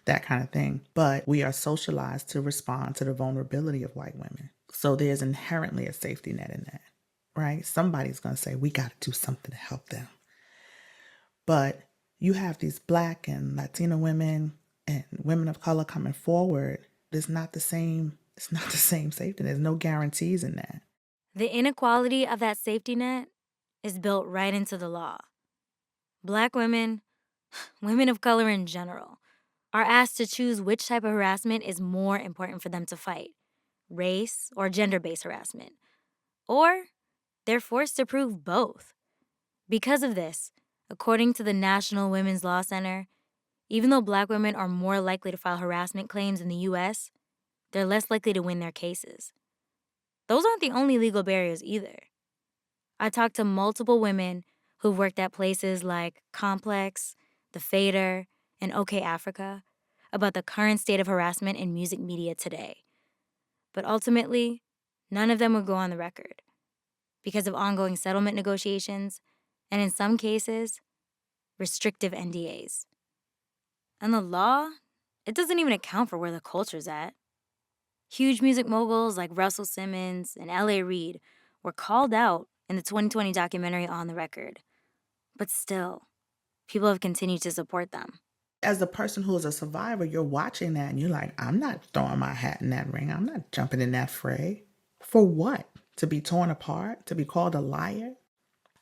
that kind of thing. But we are socialized to respond to the vulnerability of white women. So there's inherently a safety net in that, right? Somebody's going to say, we got to do something to help them. But you have these Black and Latina women and women of color coming forward. It's not the same safety. There's no guarantees in that. The inequality of that safety net is built right into the law. Black women women of color in general, are asked to choose which type of harassment is more important for them to fight, race or gender-based harassment. Or they're forced to prove both. Because of this, according to the National Women's Law Center, even though Black women are more likely to file harassment claims in the U.S., they're less likely to win their cases. Those aren't the only legal barriers either. I talked to multiple women who've worked at places like Complex, The Fader, and OK Africa about the current state of harassment in music media today. But ultimately, none of them would go on the record because of ongoing settlement negotiations and, in some cases, restrictive NDAs. And the law, it doesn't even account for where the culture's at. Huge music moguls like Russell Simmons and L.A. Reid were called out in the 2020 documentary On the Record. But still, people have continued to support them. As a person who is a survivor, you're watching that and you're like, I'm not throwing my hat in that ring. I'm not jumping in that fray. For what? To be torn apart? To be called a liar?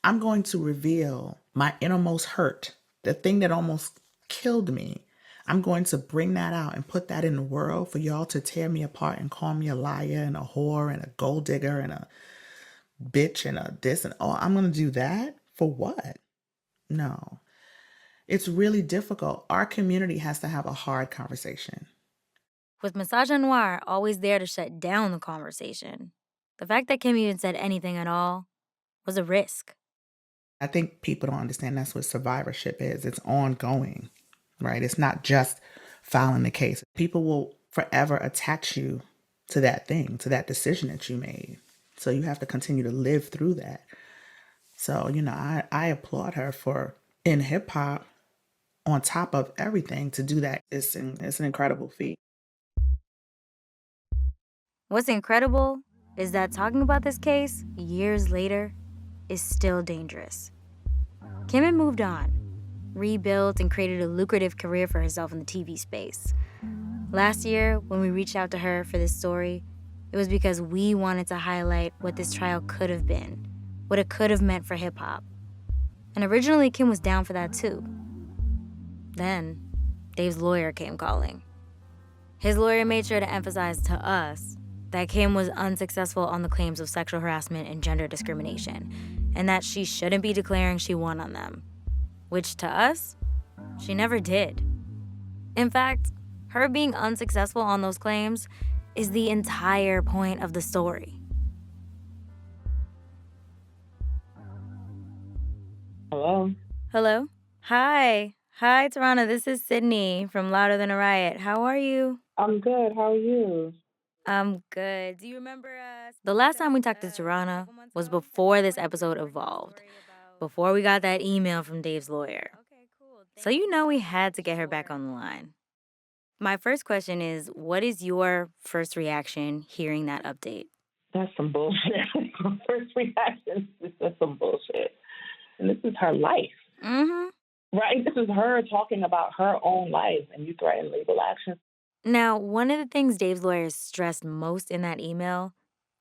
I'm going to reveal my innermost hurt, the thing that almost killed me. I'm going to bring that out and put that in the world for y'all to tear me apart and call me a liar and a whore and a gold digger and a bitch and a this and all. I'm going to do that? For what? No. It's really difficult. Our community has to have a hard conversation. With Misogynoir always there to shut down the conversation, the fact that Kim even said anything at all was a risk. I think people don't understand that's what survivorship is. It's ongoing, right? It's not just filing the case. People will forever attach you to that thing, to that decision that you made. So you have to continue to live through that. So, I applaud her for, in hip hop, on top of everything, to do that. It's an incredible feat. What's incredible is that talking about this case years later is still dangerous. Kim had moved on, rebuilt, and created a lucrative career for herself in the TV space. Last year, when we reached out to her for this story, it was because we wanted to highlight what this trial could have been, what it could have meant for hip-hop. And originally, Kim was down for that too. Then, Dave's lawyer came calling. His lawyer made sure to emphasize to us that Kim was unsuccessful on the claims of sexual harassment and gender discrimination, and that she shouldn't be declaring she won on them, which to us, she never did. In fact, her being unsuccessful on those claims is the entire point of the story. Hello? Hello? Hi, Tarana, this is Sydney from Louder Than a Riot. How are you? I'm good. How are you? I'm good. Do you remember us? The last time we talked to Tarana was before this episode evolved, before we got that email from Dave's lawyer. So we had to get her back on the line. My first question is, what is your first reaction hearing that update? That's some bullshit. My first reaction is just some bullshit. And this is her life. Mm-hmm. Right? This is her talking about her own life, and you threaten legal action. Now, one of the things Dave's lawyers stressed most in that email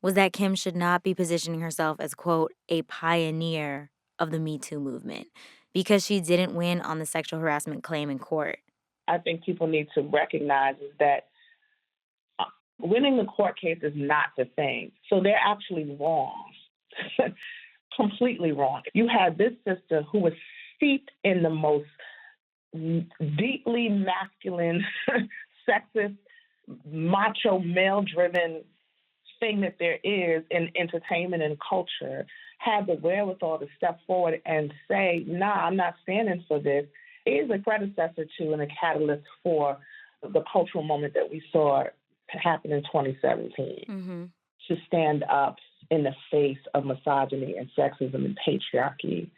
was that Kim should not be positioning herself as, quote, a pioneer of the MeToo movement because she didn't win on the sexual harassment claim in court. I think people need to recognize is that winning the court case is not the thing. So they're actually wrong, completely wrong. You had this sister who was steeped in the most deeply masculine, sexist, macho, male-driven thing that there is in entertainment and culture, had the wherewithal to step forward and say, nah, I'm not standing for this, is a predecessor to and a catalyst for the cultural moment that we saw happen in 2017. Mm-hmm. To stand up in the face of misogyny and sexism and patriarchy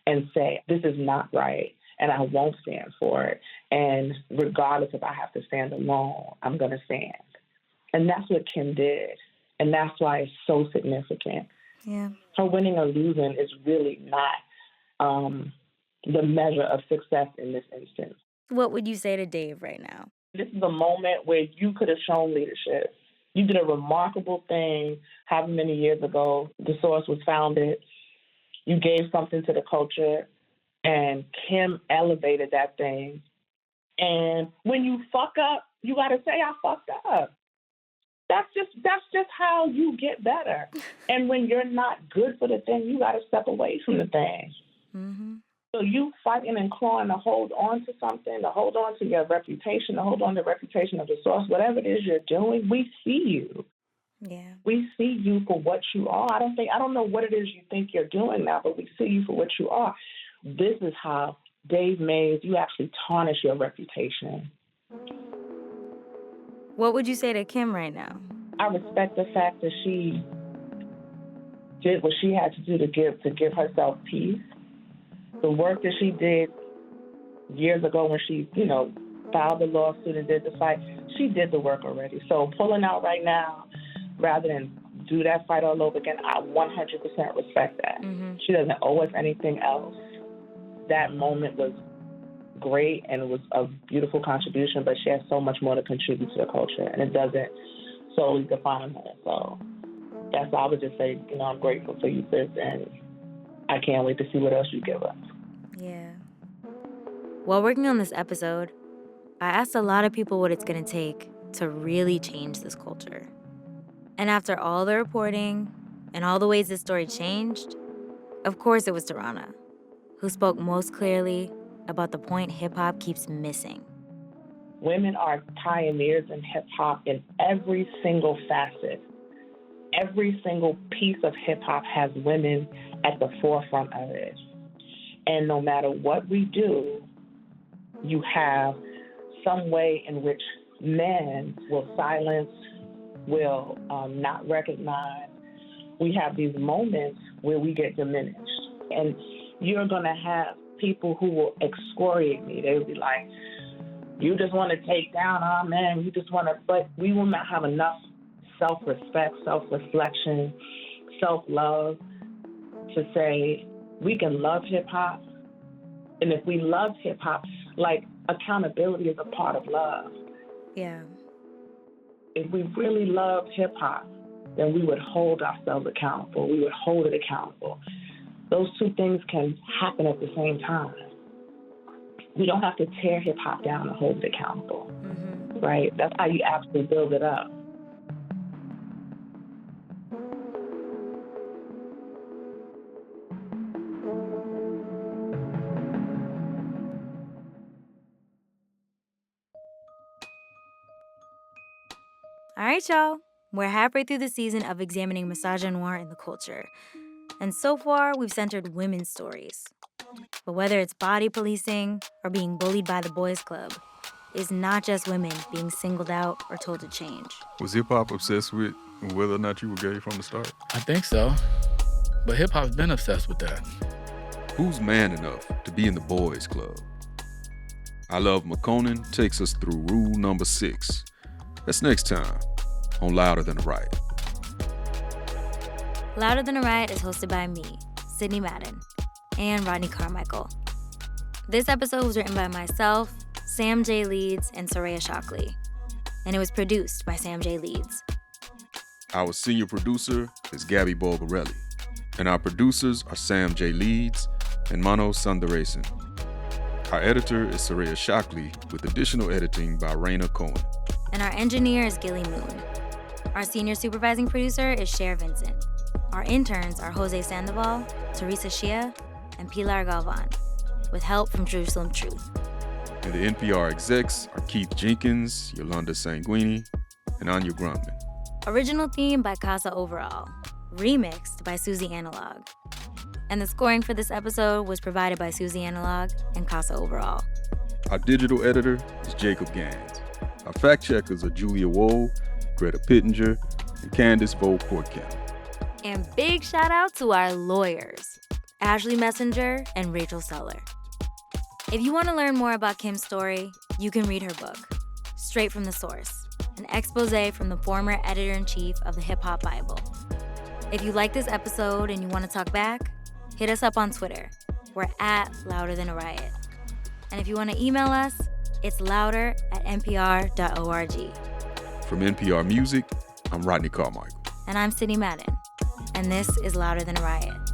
and say, this is not right, and I won't stand for it. And regardless if I have to stand alone, I'm going to stand. And that's what Kim did. And that's why it's so significant. Yeah. Her winning or losing is really not the measure of success in this instance. What would you say to Dave right now? This is a moment where you could have shown leadership. You did a remarkable thing however many years ago the Source was founded. You gave something to the culture, And Kim elevated that thing. And when you fuck up, you got to say, I fucked up. That's just how you get better. And when you're not good for the thing, you got to step away from the thing. Mm-hmm. So you fighting and clawing to hold on to something, to hold on to your reputation, to hold on to the reputation of the source, whatever it is you're doing, we see you. Yeah. We see you for what you are. I don't know what it is you think you're doing now, but we see you for what you are. This is how Dave Mays, you actually tarnish your reputation. What would you say to Kim right now? I respect the fact that she did what she had to do to give herself peace. The work that she did years ago when she, filed the lawsuit and did the fight, she did the work already. So pulling out right now, rather than do that fight all over again, I 100% respect that. Mm-hmm. She doesn't owe us anything else. That moment was great and it was a beautiful contribution, but she has so much more to contribute to the culture, and it doesn't solely define her. So that's why I would just say, I'm grateful for you, sis, and I can't wait to see what else you give us. Yeah. While working on this episode, I asked a lot of people what it's going to take to really change this culture. And after all the reporting and all the ways this story changed, of course it was Tarana, who spoke most clearly about the point hip-hop keeps missing. Women are pioneers in hip-hop in every single facet. Every single piece of hip-hop has women at the forefront of it. And no matter what we do, you have some way in which men will silence, will not recognize. We have these moments where we get diminished. And you're going to have people who will excoriate me. They'll be like, you just want to take down our men. You just want to, but we will not have enough self-respect, self-reflection, self-love to say we can love hip-hop. And if we love hip-hop, like accountability is a part of love. Yeah. If we really loved hip-hop, then we would hold ourselves accountable. We would hold it accountable. Those two things can happen at the same time. We don't have to tear hip-hop down and hold it accountable, right? That's how you actually build it up. All right, y'all. We're halfway through the season of examining misogynoir in the culture. And so far, we've centered women's stories. But whether it's body policing or being bullied by the boys club, it's not just women being singled out or told to change. Was hip-hop obsessed with whether or not you were gay from the start? I think so. But hip-hop's been obsessed with that. Who's man enough to be in the boys club? I Love McConan takes us through rule number 6. That's next time on Louder Than A Riot. Louder Than A Riot is hosted by me, Sydney Madden, and Rodney Carmichael. This episode was written by myself, Sam J. Leeds, and Soraya Shockley, and it was produced by Sam J. Leeds. Our senior producer is Gabby Bulgarelli, and our producers are Sam J. Leeds and Mano Sundaresan. Our editor is Soraya Shockley, with additional editing by Raina Cohen. And our engineer is Gilly Moon. Our senior supervising producer is Cher Vincent. Our interns are Jose Sandoval, Teresa Shia, and Pilar Galvan, with help from Jerusalem Truth. And the NPR execs are Keith Jenkins, Yolanda Sanguini, and Anya Grumman. Original theme by Casa Overall, remixed by Susie Analog. And the scoring for this episode was provided by Susie Analog and Casa Overall. Our digital editor is Jacob Gans. Our fact checkers are Julia Woe, Greta Pittenger, and Candace Vogt-Portcam. And big shout out to our lawyers, Ashley Messenger and Rachel Seller. If you want to learn more about Kim's story, you can read her book, Straight from the Source, an expose from the former editor-in-chief of the Hip Hop Bible. If you like this episode and you want to talk back, hit us up on Twitter. We're at Louder Than A Riot. And if you want to email us, it's louder@npr.org. From NPR Music, I'm Rodney Carmichael. And I'm Sydney Madden. And this is Louder Than A Riot.